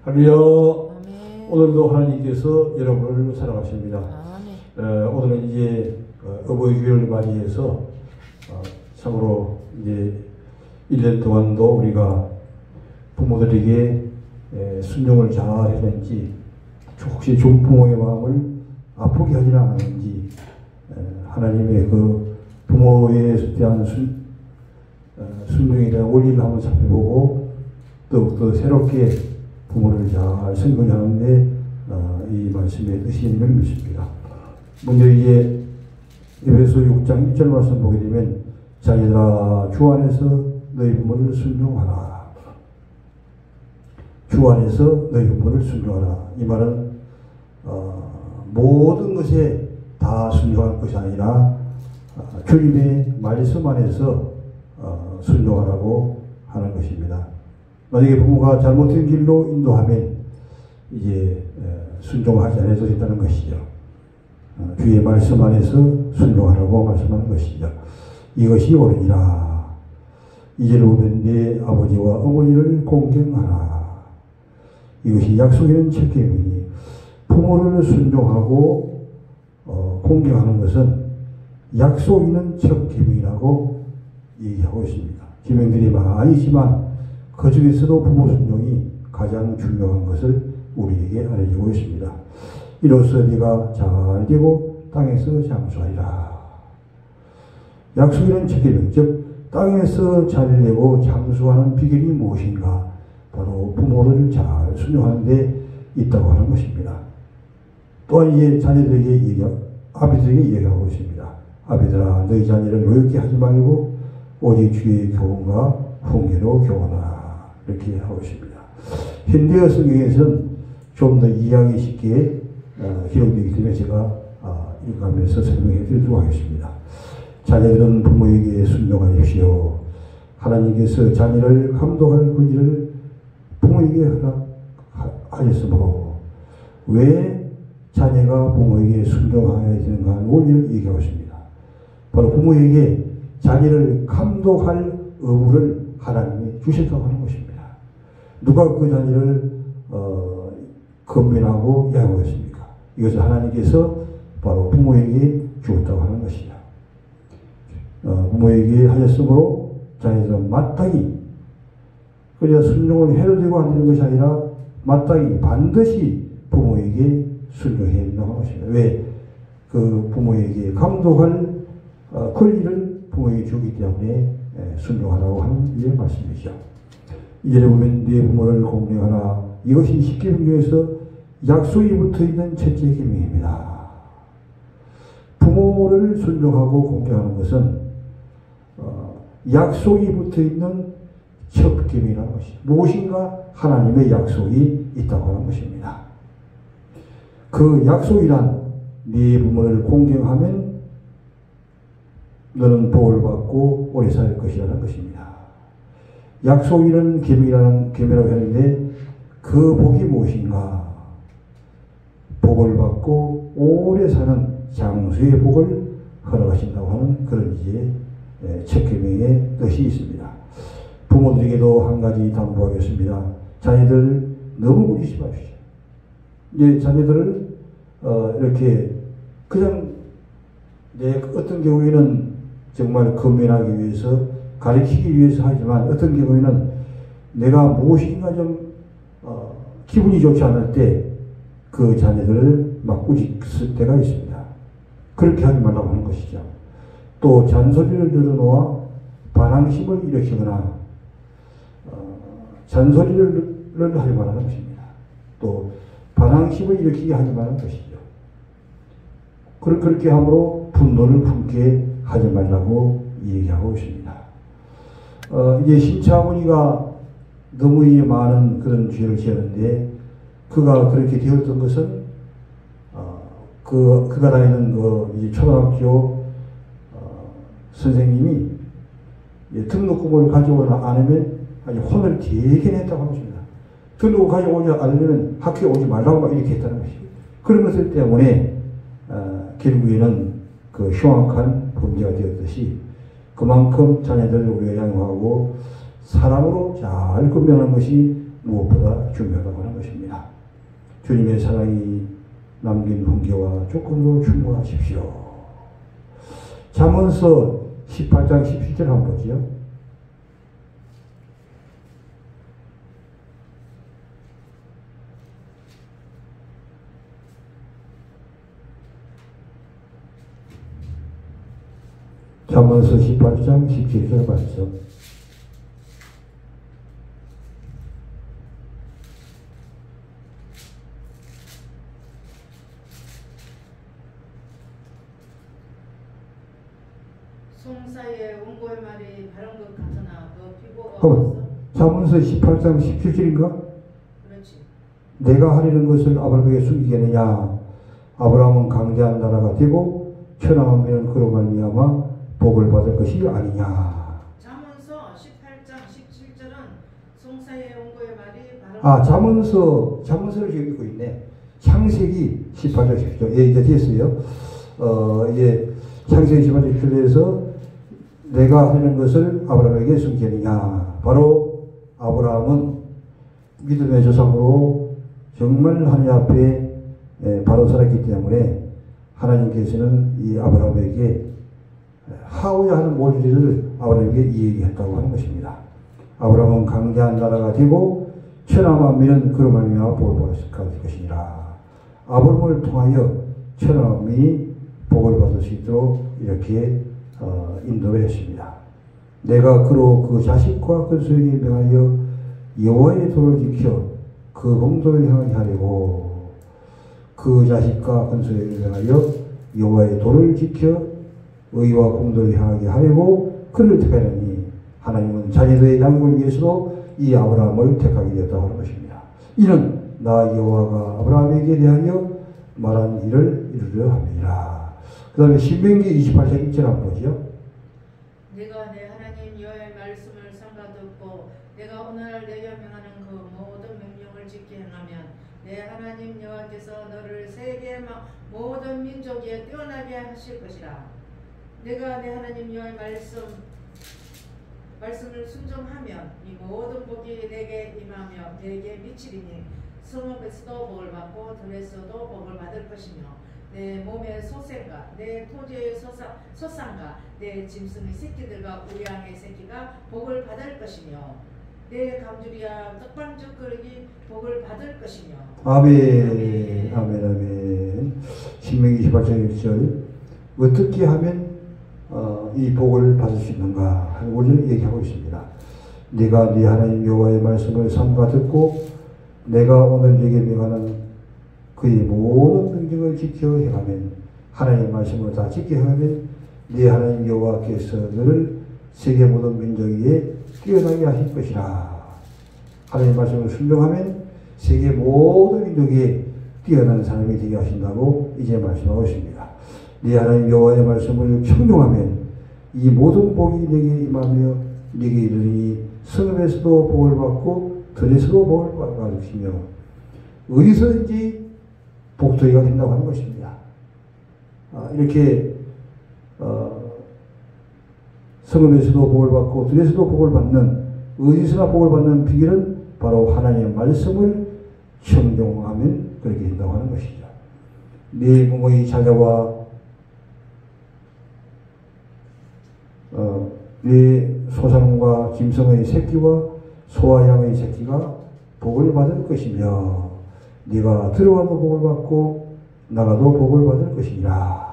할렐루야. 아멘. 오늘도 하나님께서 여러분을 사랑하십니다. 아멘. 오늘은 이제 어버이 주일을 맞이해서 참으로 이제 1년 동안도 우리가 부모들에게 순종을 잘 했는지, 혹시 부모의 마음을 아프게 하지는 않았는지, 하나님의 그 부모에 대한 순종에 대한 원리를 한번 살펴보고 더욱더 새롭게 부모를 잘 섬겨하는데 이 말씀의 뜻이 있는 걸 믿습니다. 먼저 이제 에베소 6장 1절 말씀 보게 되면, 자녀들아 주 안에서 너희 부모를 순종하라. 주 안에서 너희 부모를 순종하라. 이 말은 모든 것에 다 순종할 것이 아니라 주님의 말씀 안에서 순종하라고 하는 것입니다. 만약에 부모가 잘못된 길로 인도하면 이제 순종하지 않아도 된다는 것이죠. 주의 말씀 안에서 순종하라고 말씀하는 것이죠. 이것이 옳으니라. 이제로 보면 내 아버지와 어머니를 공경하라. 이것이 약속에는 첫 계명이니, 부모를 순종하고 공경하는 것은 약속 있는 첫 계명이라고 얘기하고 있습니다. 계명들이 많이 있지만 그 중에서도 부모 순종이 가장 중요한 것을 우리에게 알려주고 있습니다. 이로써 네가 잘 되고 땅에서 장수하리라. 약속이라는 첫 계명, 즉 땅에서 잘 되고 장수하는 비결이 무엇인가? 바로 부모를 잘 순종하는 데 있다고 하는 것입니다. 또한 이제 자녀들에게 아비들에게 얘기하고 있습니다. 아비들아 너희 자녀를 노엽게 하지 말고 오직 주의 교훈과 훈계로 교훈하라. 이렇게 하고 있습니다. 현대어 성경에서는 좀 더 이해하기 쉽게 기록되기 때문에 제가 읽어가면서 설명해 드리도록 하겠습니다. 자녀들은 부모에게 순종하십시오. 하나님께서 자녀를 감독할 권리를 부모에게 허락하셨으므로 왜 자녀가 부모에게 순종하여야 되는가 하는 원리를 얘기하고 있습니다. 바로 부모에게 자녀를 감독할 의무를 하나님이 주셨다고 하는 것입니다. 누가 그 자녀를 건면하고 양호했습니까? 이것을 하나님께서 바로 부모에게 주었다고 하는 것이죠. 부모에게 하셨으므로 자녀들은 마땅히, 그냥 순종을 해도 되고 안 되는 것이 아니라 마땅히 반드시 부모에게 순종해야 된다고 하는 것입니다. 왜? 그 부모에게 감독할 권리를 부모에게 주기 때문에 순종하라고 하는 이 말씀이죠. 이제는 보면 네 부모를 공경하라. 이것이 10계명 중에서 약속이 붙어있는 첫째 계명입니다. 부모를 순종하고 공경하는 것은 약속이 붙어있는 첫 계명이라는 것이죠. 무엇인가 하나님의 약속이 있다고 하는 것입니다. 그 약속이란 네 부모를 공경하면 너는 복을 받고 오래 살 것이라는 것입니다. 약속이라는 계명이라고 하는데 그 복이 무엇인가? 복을 받고 오래 사는 장수의 복을 허락하신다고 하는 그런 이제 첫 계명의 뜻이 있습니다. 부모들에게도 한 가지 당부하겠습니다. 자녀들 너무 무리지 마십시오. 이제 자녀들을 이렇게 그냥 어떤 경우에는 정말 건면하기 위해서, 가르치기 위해서 하지만 어떤 경우에는 내가 무엇인가 좀 기분이 좋지 않을 때 그 자녀들을 막 꾸짖을 때가 있습니다. 그렇게 하지 말라고 하는 것이죠. 또 잔소리를 늘어놓아 반항심을 일으키거나 잔소리를 하지 말라는 것입니다. 또 반항심을 일으키게 하지 말라는 것이죠. 그렇게 함으로 분노를 품게 하지 말라고 얘기하고 있습니다. 이제 신차어머니가 너무 많은 그런 죄를 지었는데, 그가 그렇게 되었던 것은 그가 다니는 그 초등학교 선생님이 등록금을 가져오지 않으면 아주 혼을 되게 냈다고 합니다. 등록을 가져오지 않으면 학교에 오지 말라고 이렇게 했다는 것이죠. 그런 것들 때문에 결국에는 그 흉악한 범죄가 되었듯이, 그만큼 자녀들을 우리가 양호하고 사랑으로 잘 건면하는 것이 무엇보다 중요하다고 하는 것입니다. 주님의 사랑이 남긴 훈계와 조건으로 충고하십시오. 잠언서 18장 17절 한번 보지요. 잠언서 18장 17절 말씀. 송사의 원고의 말이 바른 것 같으나 그 피고가 그럼 없어. 잠언서 18장 17절인가? 그렇지. 내가 하려는 것을 아브라함에게 숨기겠느냐? 아브라함은 강대한 나라가 되고 천하만민은 그로 말미암아 복을 받을 것이 아니냐. 잠언서 18장 17절은 송사의 원고의 말이 바른 잠언서를 지금 읽고 있네. 창세기 18장 17절. 예, 이제 됐어요. 창세기 18장 17절에서 내가 하려는 것을 아브라함에게 숨기느냐. 바로 아브라함은 믿음의 조상으로 정말 하나님 앞에 바로 살았기 때문에 하나님께서는 이 아브라함에게 하고자 하는 모든 일을 아브라함에게 이야기했다고 하는 것입니다. 아브라함은 강대한 나라가 되고 천하만민은 그로 말미암아 복을 받을 것이니라. 아브라함을 통하여 천하만민이 복을 받을 수 있도록 이렇게 인도를 했습니다. 내가 그로 그 자식과 근소에게 명하여 여호와의 도를 지켜 그 공도를 향하게 하려고 그 자식과 근소에게 명하여 여호와의 도를 지켜 의와 공도를 향하게 하려고 그를 택하느니 하나님은 자녀들의 양육을 위해서도 이 아브라함을 택하게 되었다고 하는 것입니다. 이는 나 여호와가 아브라함에게 대하여 말한 일을 이루려 함이라. 그 다음에 신명기 28장 1절 한번 보죠. 내가 내 하나님 여호와의 말씀을 삼가 듣고 내가 오늘 내게 명하는 그 모든 명령을 지켜 행하면 내 하나님 여호와께서 너를 세계 모든 민족 위에 뛰어나게 하실 것이라. 내가 내 하나님 여호와의 말씀을 순종하면 이 모든 복이 내게 임하며 내게 미치리니 성읍에서도 복을 받고 들에서도 복을 받을 것이며 내 몸의 소생과 내 토지의 소산과 내 짐승의 새끼들과 우리 양의 새끼가 복을 받을 것이며 내 감주리와 떡방죽거리기 복을 받을 것이며. 아멘. 아멘. 아멘. 신명기 28장 1절. 어떻게 하면 이 복을 받을 수 있는가 하는 것을 얘기하고 있습니다. 네가 네 하나님 여호와의 말씀을 삼가 듣고 내가 오늘 네게 명하는 그의 모든 명령을 지켜 행하면 하나님의 말씀을 다 지켜 행하면 네 하나님 여호와께서 너를 세계 모든 민족 위에 뛰어나게 하실 것이라. 하나님의 말씀을 순종하면 세계 모든 민족 위에 뛰어난 사람이 되게 하신다고 이제 말씀하고 있습니다. 네 하나님 여호와의 말씀을 청종하면 이 모든 복이 네게 임하며 네게 이르니 성읍에서도 복을 받고 들에서도 복을 받으시며 어디서든지 복도기가 된다고 하는 것입니다. 이렇게 성읍에서도 복을 받고 들에서도 복을 받는 어디서나 복을 받는 비결은 바로 하나님의 말씀을 청종하면 그렇게 된다고 하는 것이죠. 네 부모의 자녀와 네 소산과 짐승의 새끼와 소와 양의 새끼가 복을 받을 것이며 네가 들어와도 복을 받고 나가도 복을 받을 것이니라.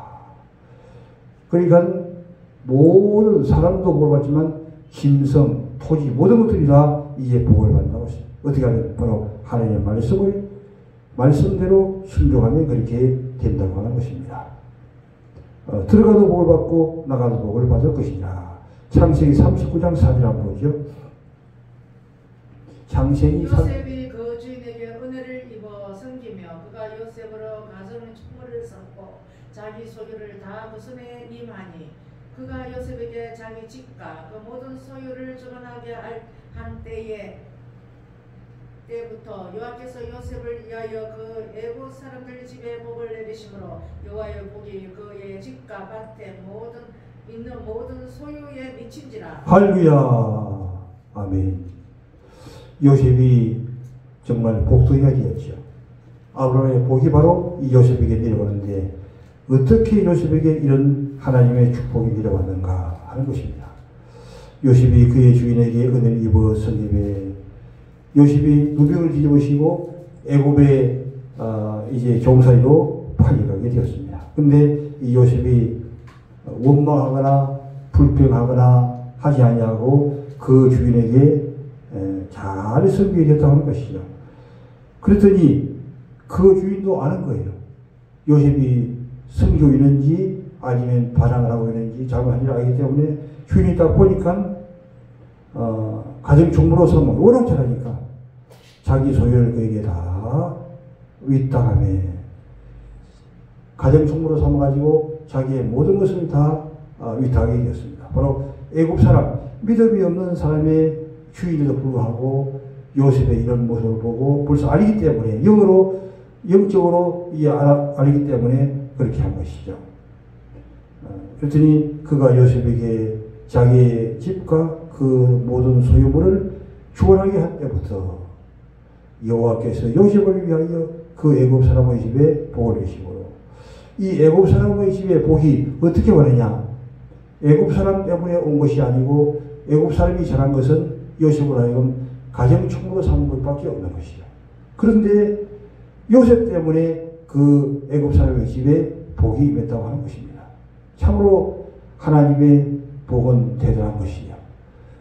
그러니까 모든 사람도 복을 받지만 짐승, 토지 모든 것들이 다 이제 복을 받는다고 했습니다. 어떻게 하면 바로 하나님의 말씀을 말씀대로 순종하면 그렇게 된다고 하는 것입니다. 들어가도 복을 받고 나가도 복을 받을 것이니라. 창세기 39장 4절 한번 보죠. 창세기 요셉이 그 주인에게 은혜를 입어 섬기며 그가 요셉으로 가정의 축물을 쌓고 자기 소유를 다 그 손에 임하니 그가 요셉에게 자기 집과 그 모든 소유를 주관하게 한 때부터 여호와께서 요셉을 위하여 그 애국 사람들 집에 복을 내리심으로 여호와의 복이 그의 집과 밭에 있는 모든 소유에 미친지라. 할렐루야. 아멘. 요셉이 정말 복도기가 되었죠. 아브라함의 복이 바로 이 요셉에게 내려오는데 어떻게 요셉에게 이런 하나님의 축복이 내려왔는가 하는 것입니다. 요셉이 그의 주인에게 은혜를 입어 성립에 요셉이 누병을 뒤집으시고 애굽의 이제 종살이로 팔려가게 되었습니다. 근데 이 요셉이 원망하거나 불평하거나 하지 아니하고 그 주인에게 잘 섬기게 됐다고 하는 것이죠. 그랬더니 그 주인도 아는 거예요. 요셉이 섬기고 있는지 아니면 반항을 하고 있는지 잘못한 일을 알기 때문에 주인이 딱 보니까 가정 총무로서 워낙 잘하니까 자기 소유를 그에게 다 위탁하며 가정 총무로 삼아가지고 자기의 모든 것을 다 위탁하게 되었습니다. 바로 애굽 사람, 믿음이 없는 사람의 주인에도 불구하고 요셉의 이런 모습을 보고 벌써 알기 때문에 영적으로 알기 때문에 그렇게 한 것이죠. 그랬더니 그가 요셉에게 자기의 집과 그 모든 소유물을 주원하게 한 때부터 여호와께서 요셉을 위하여 그 애굽 사람의 집에 복을 주시므로 이 애굽 사람의 집에 복이 어떻게 오느냐? 애굽 사람 때문에 온 것이 아니고 애굽 사람이 잘한 것은 요셉으로 하여금 가정총무로 삼은 것밖에 없는 것이죠. 그런데 요셉 때문에 그 애굽 사람의 집에 복이 임했다고 하는 것입니다. 참으로 하나님의 복은 대단한 것이죠.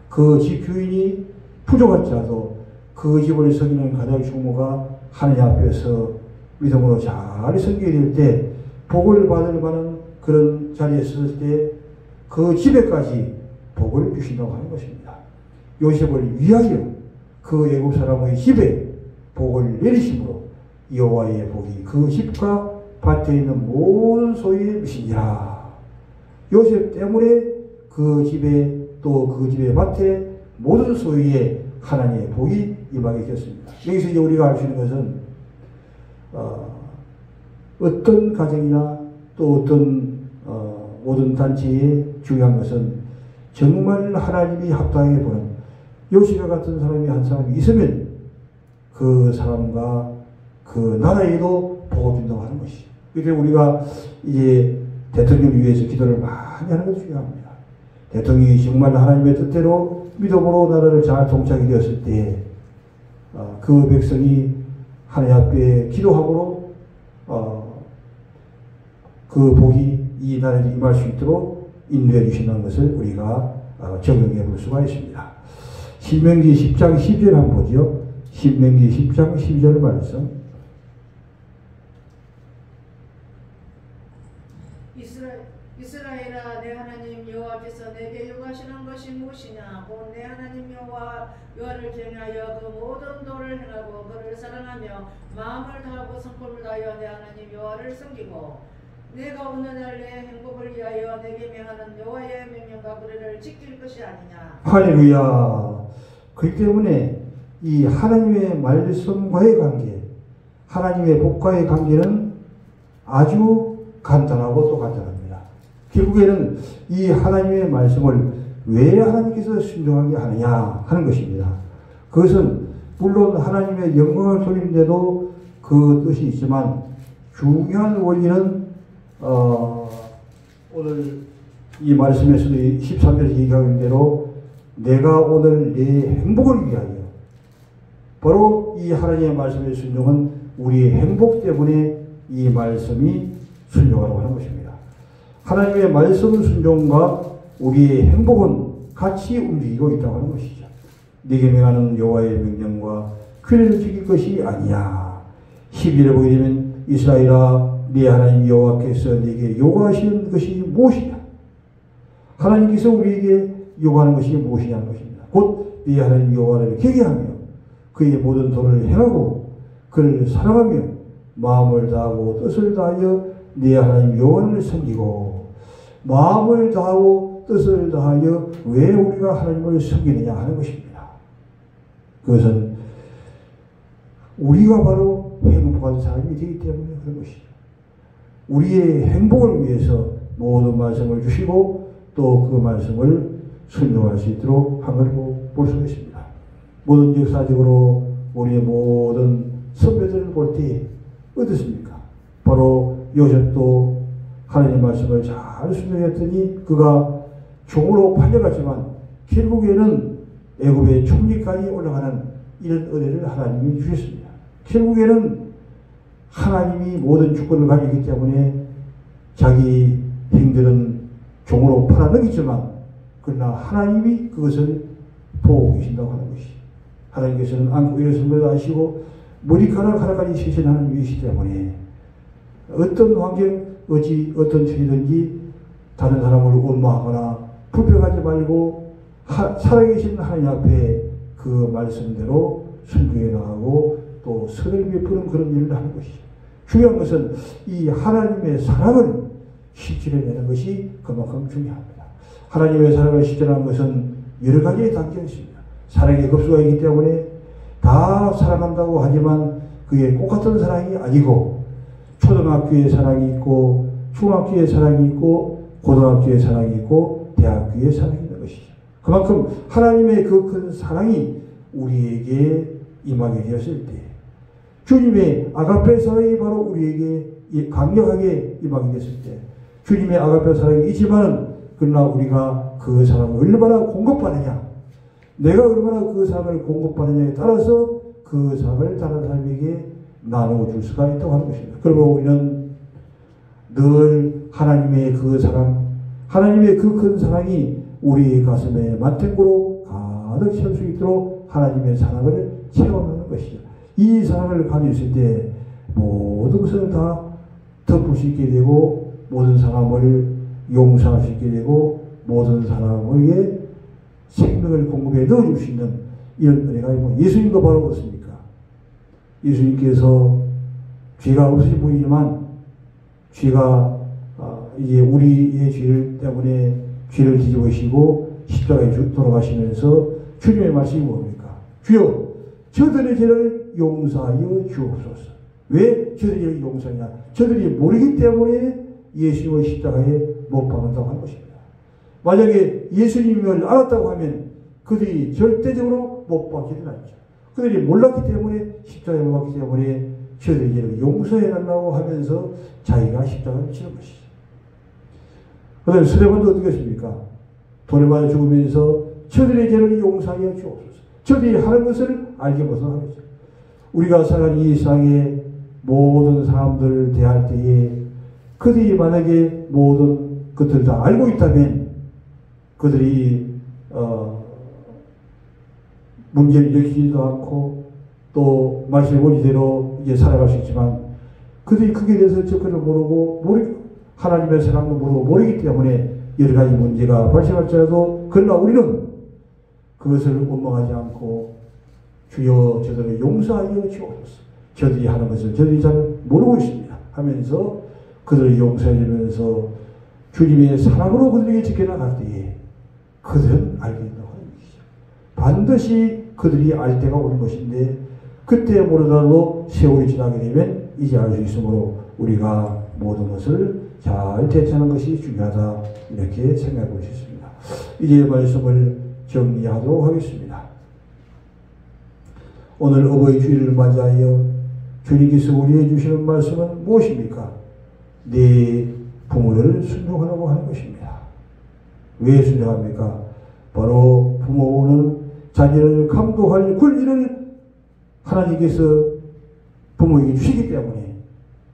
그 집 주인이 부족할지라도 그 집을 섬기는 가정총무가 하나님 앞에서 믿음으로 잘 섬기게 될 때 복을 받을 만한 그런 자리에 섰을 때 그 집에까지 복을 주신다고 하는 것입니다. 요셉을 위하여 그 애굽 사람의 집에 복을 내리심으로 여호와의 복이 그 집과 밭에 있는 모든 소유에 미치니라. 요셉 때문에 그 집에 또 그 집의 밭에 모든 소유에 하나님의 복이 임하게 됐습니다. 여기서 이제 우리가 알 수 있는 것은 어떤 가정이나 또 어떤 모든 단체의 중요한 것은 정말 하나님이 합당하게 보는 요셉과 같은 사람이 한 사람이 있으면 그 사람과 그 나라에도 복을 준다고 하는 것이죠. 그래서 우리가 이제 대통령을 위해서 기도를 많이 하는 것이 중요합니다. 대통령이 정말 하나님의 뜻대로 믿음으로 나라를 잘 통치하게 되었을 때 그 백성이 하나님 앞에 기도함으로 그 복이 이 나라에 임할 수 있도록 인도해 주신다는 것을 우리가 적용해 볼 수가 있습니다. 신명기 10장 12절 한번 보죠. 신명기 10장 12절 말씀. 이스라엘아, 내 하나님 여호와께서 내게 요구하시는 것이 무엇이냐? 곧 내 하나님 여호와를 경외하여 그 모든 도를 행하고 그를 사랑하며 마음을 다하고 성품을 다하여 내 하나님 여호와를 섬기고 내가 오늘날 내 행복을 위하여 내게 명하는 여호와의 명령과 규례를 지킬 것이 아니냐. 할렐루야. 그렇기 때문에 이 하나님의 말씀과의 관계, 하나님의 복과의 관계는 아주 간단하고 또 간단합니다. 결국에는 이 하나님의 말씀을 왜 하나님께서 순종하게 하느냐 하는 것입니다. 그것은 물론 하나님의 영광을 돌리는데도 그 뜻이 있지만 중요한 원리는 오늘 이 말씀에서도 13절에서 얘기하고 있는 대로 내가 오늘 내 행복을 위하여, 바로 이 하나님의 말씀의 순종은 우리의 행복 때문에 이 말씀이 순종하라고 하는 것입니다. 하나님의 말씀 순종과 우리의 행복은 같이 움직이고 있다고 하는 것이죠. 네게 명하는 여호와의 명령과 규례를 지킬 것이 아니야. 11절에 보게 되면 이스라엘아, 네 하나님 여호와께서 네게 요구하시는 것이 무엇이냐? 하나님께서 우리에게 요구하는 것이 무엇이냐는 것입니다. 곧 네 하나님 여호와를 경외하며 그의 모든 도를 행하고 그를 사랑하며 마음을 다하고 뜻을 다하여 네 하나님 여호와를 섬기고. 마음을 다하고 뜻을 다하여 왜 우리가 하나님을 섬기느냐 하는 것입니다. 그것은 우리가 바로 행복한 사람이 되기 때문에 그런 것이죠. 우리의 행복을 위해서 모든 말씀을 주시고 또 그 말씀을 순종할 수 있도록 한 걸 볼 수가 있습니다. 모든 역사적으로 우리의 모든 선배들을 볼 때 어떻습니까? 바로 요셉도 하나님 말씀을 잘 순종했더니 그가 종으로 팔려갔지만 결국에는 애굽의 총리까지 올라가는 이런 은혜를 하나님이 주셨습니다. 결국에는 하나님이 모든 주권을 가지고 있기 때문에 자기 행들은 종으로 팔아넘기지만 그러나 하나님이 그것을 보고 계신다고 하는 것이, 하나님께서는 안고 일어선 것을 아시고 머리카락 하나까지 세신 하나님이시기 때문에 어떤 환경, 어떤 처지든지 다른 사람을 원망하거나 불평하지 말고 살아계신 하나님 앞에 그 말씀대로 순종해 나가고 또 선을 베푸는 그런 일을 하는 것이죠. 중요한 것은 이 하나님의 사랑을 실천해내는 것이 그만큼 중요합니다. 하나님의 사랑을 실천하는 것은 여러 가지의 단계가 있습니다. 사랑의 급수가 있기 때문에 다 사랑한다고 하지만 그게 똑같은 사랑이 아니고 초등학교의 사랑이 있고 중학교의 사랑이 있고 고등학교의 사랑이 있고 대학교의 사랑이 있는 것이죠. 그만큼 하나님의 그 큰 사랑이 우리에게 임하게 되었을 때 주님의 아가페 사랑이 바로 우리에게 강력하게 임하게 됐을 때 주님의 아가페 사랑이 있지만 그러나 우리가 그 사랑을 얼마나 공급받느냐, 내가 얼마나 그 사랑을 공급받느냐에 따라서 그 사랑을 다른 사람에게 나누어줄 수가 있다고 하는 것입니다. 그러므로 우리는 늘 하나님의 그 사랑, 하나님의 그 큰 사랑이 우리 가슴에 만탱고로 가득 채울 수 있도록 하나님의 사랑을 채워나가는 것이죠. 이 사랑을 가지고 있을 때 모든 것을 다 덮을 수 있게 되고 모든 사람을 용서할 수 있게 되고 모든 사람에게 생명을 공급해 넣어줄 수 있는 이런 은혜가 있고, 예수님도 바로 그렇습니까? 예수님께서 죄가 없으신 분이지만 죄가 이제 우리의 죄를 때문에 죄를 뒤집으시고 십자가에 돌아가시면서 주님의 말씀이 뭡니까? 주여 저들의 죄를 용서하여 주옵소서. 왜 저들의 죄를 용서하냐? 저들이 모르기 때문에 예수님의 십자가에 못 박는다고 하는 것입니다. 만약에 예수님을 알았다고 하면 그들이 절대적으로 못 박히는 않죠. 그들이 몰랐기 때문에 십자가에 못 박기 때문에 저들의 죄를 용서해 달라고 하면서 자기가 십자가를 치는 것이죠. 그다음에 스데반도 어떻게 했습니까? 돌에 맞아 죽으면서 저들의 죄를 용서하여 주옵소서. 저들이 하는 것을 알게 벗어나겠죠. 우리가 살아가는 이 세상에 모든 사람들을 대할 때에 그들이 만약에 모든 것들을 다 알고 있다면 그들이 문제를 일으키지도 않고 또 말씀해 본 이대로 이제 살아갈 수 있지만 그들이 크게 대해서 접근을 모르고 하나님의 사랑도 모르고 모르기 때문에 여러 가지 문제가 발생할지라도 그러나 우리는 그것을 원망하지 않고 주여 저들을 용서하여 주옵소서. 저들이 하는 것을 저들이 잘 모르고 있습니다 하면서 그들을 용서해 주면서 주님의 사랑으로 그들에게 지켜나갈 때에 그들은 알게 된다고 하는 것이죠. 반드시 그들이 알 때가 오는 것인데 그때 모르더라도 세월이 지나게 되면 이제 알 수 있으므로 우리가 모든 것을 잘 대처하는 것이 중요하다 이렇게 생각해 볼 수 있습니다. 이제 말씀을 정리하도록 하겠습니다. 오늘 어버이 주일을 맞이하여 주님께서 우리에게 주시는 말씀은 무엇입니까? 내 부모를 순종하라고 하는 것입니다. 왜 순종합니까? 바로 부모는 자녀를 감독할 권리를 하나님께서 부모에게 주시기 때문에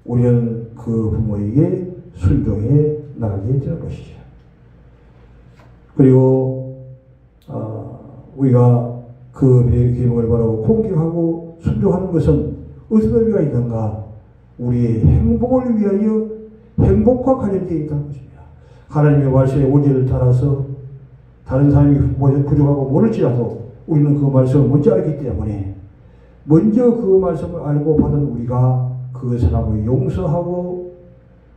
우리는 그 부모에게 순종해 나가게 되는 것이죠. 그리고 우리가 그 계명을 바로 공경하고 순종하는 것은 어떤 의미가 있는가? 우리의 행복을 위하여 행복과 관련되어 있다는 것입니다. 하나님의 말씀의 원리를 따라서 다른 사람이 부족하고 모를지라도 우리는 그 말씀을 먼저 알기 때문에 먼저 그 말씀을 알고 받은 우리가 그 사람을 용서하고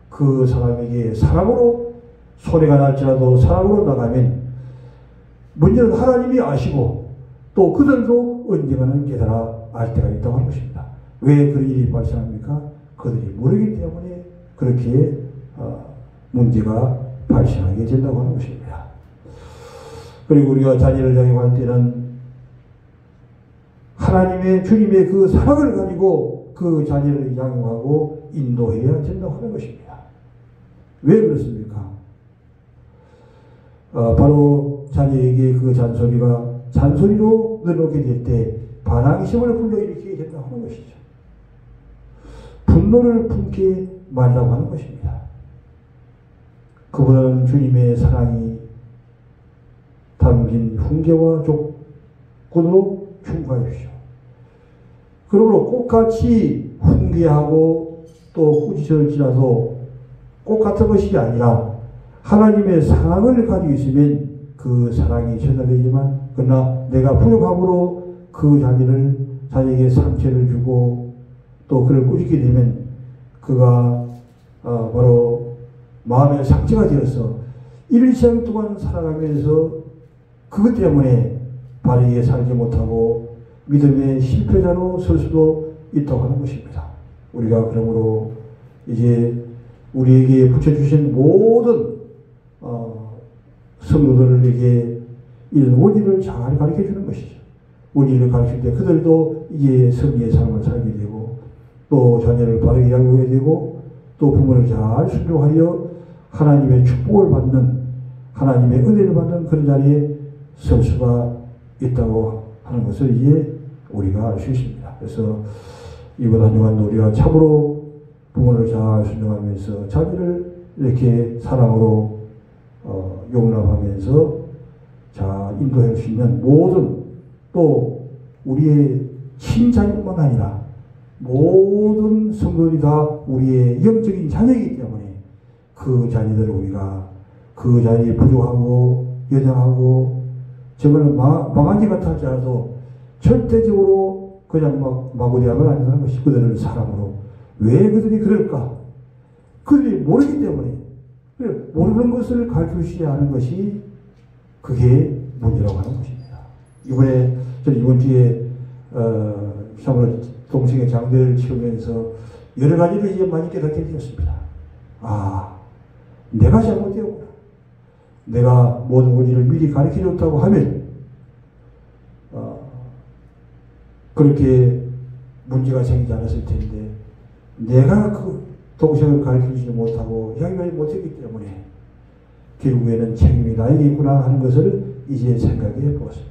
그 사람에게 사랑으로 손해가 날지라도 사랑으로 나가면 먼저는 하나님이 아시고 또 그들도 언젠가는 깨달아 알 때가 있다고 하는 것입니다. 왜 그런 일이 발생합니까? 그들이 모르기 때문에 그렇게 문제가 발생하게 된다고 하는 것입니다. 그리고 우리가 자녀를 양육할 때는 하나님의 주님의 그 사랑을 가지고 그 자녀를 양육하고 인도해야 된다고 하는 것입니다. 왜 그렇습니까? 바로 자녀에게 그 잔소리로 늘어놓게 될 때 반항심을 불러일으키게 된다고 하는 것이죠. 분노를 품게 말라고 하는 것입니다. 그보다는 주님의 사랑이 담긴 훈계와 조건으로 충고하십시오. 그러므로 꽃같이 훈계하고 또 꾸짖을지라도 꽃 같은 것이 아니라 하나님의 사랑을 가지고 있으면 그 사랑이 전달되지만, 그러나 내가 부족함으로 그 자녀에게 상처를 주고 또 그를 꾸짖게 되면 그가 바로 마음의 상처가 되어서 일생 동안 살아가면서 그것 때문에 바르게 살지 못하고 믿음의 실패자로 설 수도 있다고 하는 것입니다. 우리가 그러므로 이제 우리에게 붙여주신 모든 성도들에게 이런 원리를 잘 가르쳐 주는 것이죠. 원리를 가르칠 때 그들도 이제 승리의 삶을 살게 되고 또 자녀를 바르게 양육해야 되고 또 부모를 잘 순종하여 하나님의 축복을 받는, 하나님의 은혜를 받는 그런 자리에 설 수가 있다고 하는 것을 이제 우리가 알 수 있습니다. 그래서 이번 한 주간 우리가 참으로 부모를 잘 순종하면서 자녀를 이렇게 사랑으로 용납하면서 잘 인도할 수 있는 모든, 또 우리의 친자녀뿐만 아니라 모든 성도들이 다 우리의 영적인 자녀이기 때문에 그 자녀들을 우리가 그 자리에 부족하고 연약하고 정말 망한 지 같아 할지라도 절대적으로 그냥 마구대하면 안 되는 것이 그들을 사랑으로. 왜 그들이 그럴까? 그들이 모르기 때문에, 모르는 것을 가르치지 않은 것이 그게 문제라고 하는 것입니다. 저는 이번 주에 참으로 동생의 장례를 치르면서 여러 가지를 이제 많이 깨닫게 되었습니다. 내가 잘못되었구나. 내가 모든 원리를 미리 가르쳐줬다고 하면 그렇게 문제가 생기지 않았을 텐데, 내가 그 동생을 가르쳐주지 못하고 양육하지 못했기 때문에 결국에는 책임이 나에게 있구나 하는 것을 이제 생각해 보았습니다.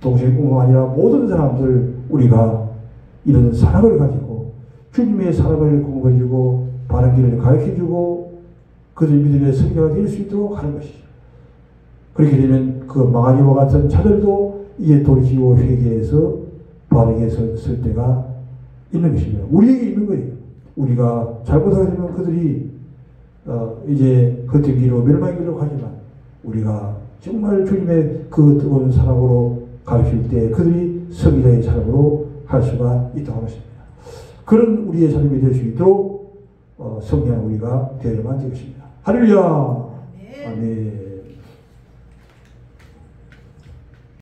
동생뿐만 아니라 모든 사람들 우리가 이런 사랑을 가지고 주님의 사랑을 공부해주고 바른 길을 가르쳐주고 그들 믿음의 성자가 될 수 있도록 하는 것이죠. 그렇게 되면 그 망아지와 같은 자들도 이제 돌이키고 회개해서 바르게 설 때가 있는 것입니다. 우리에게 있는 거예요. 우리가 잘못하게 되면 그들이 이제 겉의 길로 멸망의 길로 가지만 우리가 정말 주님의 그 뜨거운 사랑으로 가르칠 때 그들이 성자의 삶으로 할 수가 있다고 하는 것입니다. 그런 우리의 삶이 될 수 있도록 성령한 우리가 되어야만 되겠습니다. 할렐루야. 아멘.